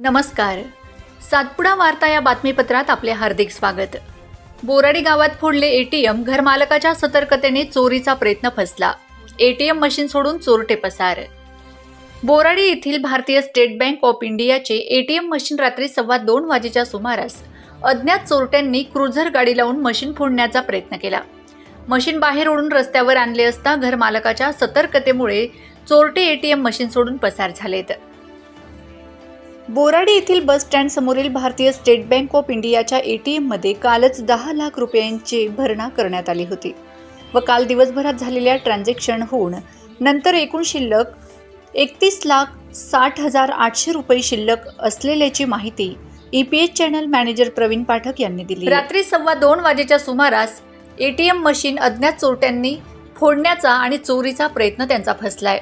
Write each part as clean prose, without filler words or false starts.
नमस्कार. सातपुडा वार्ता या बातमीपत्रात आपले हार्दिक स्वागत. बोराडी गावात फोडले एटीएम, घरमालकाच्या सतर्कतेने चोरीचा प्रयत्न फसला. एटीएम मशीन सोडून चोरटे पसार. बोराडी येथील भारतीय स्टेट बँक ऑफ इंडियाचे एटीएम मशीन रात्री 2:15 वाजेच्या सुमारास अज्ञात चोरट्यांनी क्रुझर गाडी लावून मशीन फोडण्याचा प्रयत्न केला. मशीन बाहेर ओढून रस्त्यावर आणले असता घरमालकाच्या सतर्कतेमुळे चोरटे एटीएम मशीन सोडून पसार झालेत. बोराडी येथील बस स्टँड समोरील भारतीय स्टेट बँक ऑफ इंडियाच्या एटीएममध्ये कालच 10 लाख रुपयांची भरणा करण्यात आली होती व काल दिवसभरात झालेल्या ट्रान्झॅक्शन होऊन नंतर एकूण शिल्लक 31,60,800 रुपये शिल्लक असलेल्याची माहिती EPS channel manager Praveen Pathak यांनी दिली. रात्री 2:15 वाजेच्या सुमारास एटीएम मशीन अज्ञात चोरट्यांनी फोडण्याचा आणि चोरीचा प्रयत्न त्यांचा फसलाय.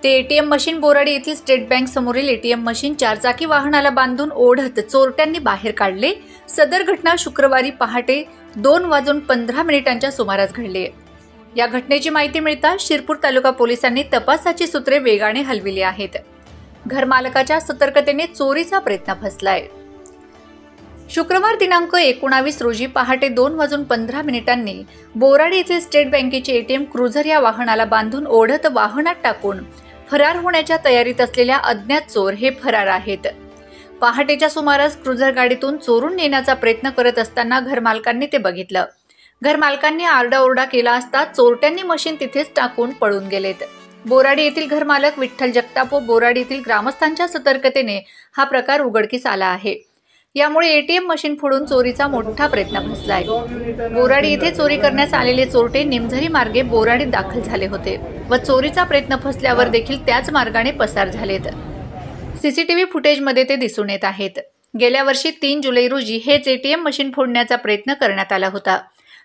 ते एटीएम मशीन बोराडी येथील स्टेट बँक समोरील एटीएम मशीन 4 चाकी वाहनाला बांधून ओढत चोरट्यांनी बाहेर काढले. सदर घटना शुक्रवारी पहाटे 2:15 सुमारास घडली. या घटनेची माहिती मिळताच शिरपूर तालुका पोलिसांनी तपासाची सूत्रे वेगाने हलविली आहेत. घरमालकाच्या सतर्कतेने चोरीचा प्रयत्न फसलाय. शुक्रवार दिनांक 19 रोजी पहाटे 2:15 बोराडी येथील स्टेट बँकेचे एटीएम क्रुझर या वाहनाला बांधून ओढत वाहनात टाकून फरार होण्याच्या तयारीत असलेल्या अज्ञात चोर हे फरार आहेत. पहाटेच्या सुमारास क्रुझर गाडीतून चोरून नेण्याचा प्रयत्न करत असताना घरमालकांनी ते बघितलं. घरमालकांनी आरडाओरडा केला असता चोरट्यांनी मशीन तिथेच टाकून पळून गेलेत. बोराडी येथील घरमालक विठ्ठल जगताप व बोराडी येथील ग्रामस्थांच्या सतर्कतेने हा प्रकार उघडकीस आला आहे. यामुळे एटीएम मशीन फोडून चोरीचा मोठा प्रयत्न फसलाय. बोराडी येथे चोरी करण्यास आलेले चोरटे निमझरी मार्गे बोराडीत दाखल झाले होते व चोरीचा प्रयत्न फसल्यावर देखील त्याच मार्गाने पसार झालेत. सीसीटीव्ही फुटेजमध्ये ते दिसून येत आहेत. गेल्या वर्षी 3 जुलै रोजी हेच एटीएम मशीन फोडण्याचा प्रयत्न करण्यात आला होता.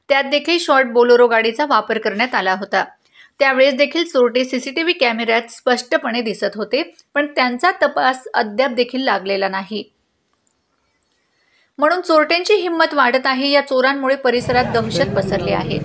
त्यात देखील शॉर्ट बोलेरो गाडीचा वापर करण्यात आला होता. त्यावेळेस देखील चोरटे सीसीटीव्ही कॅमेऱ्यात स्पष्टपणे दिसत होते, पण त्यांचा तपास अद्याप देखील लागलेला नाही. म्हणून चोरट्यांची हिंमत वाढत आहे. या चोरांमुळे परिसरात दहशत पसरली आहे.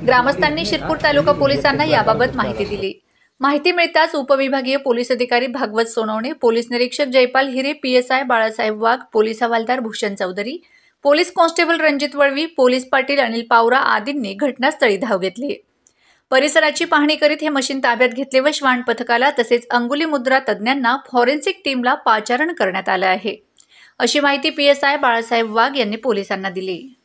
ग्रामस्थांनी शिरपूर तालुका पोलिसांना याबाबत माहिती दिली. माहिती मिळताच उपविभागीय पोलीस अधिकारी भागवत सोनवणे, पोलीस निरीक्षक जयपाल हिरे, पीएसआय बाळासाहेब वाघ, पोलीस हवालदार Bhushan Chaudhari, police constable Ranjit Valvi, police Patil Anil Pawara आदींनी घटनास्थळी धाव घेतली. परिसराची पाहणी करीत हे मशीन ताब्यात घेतले व श्वान पथकाला तसेच अंगुली मुद्रा तज्ज्ञांना फॉरेन्सिक टीमला पाचारण करण्यात आलं आहे, अशी माहिती पीएसआय बाळासाहेब वाघ यांनी पोलिसांना दिली.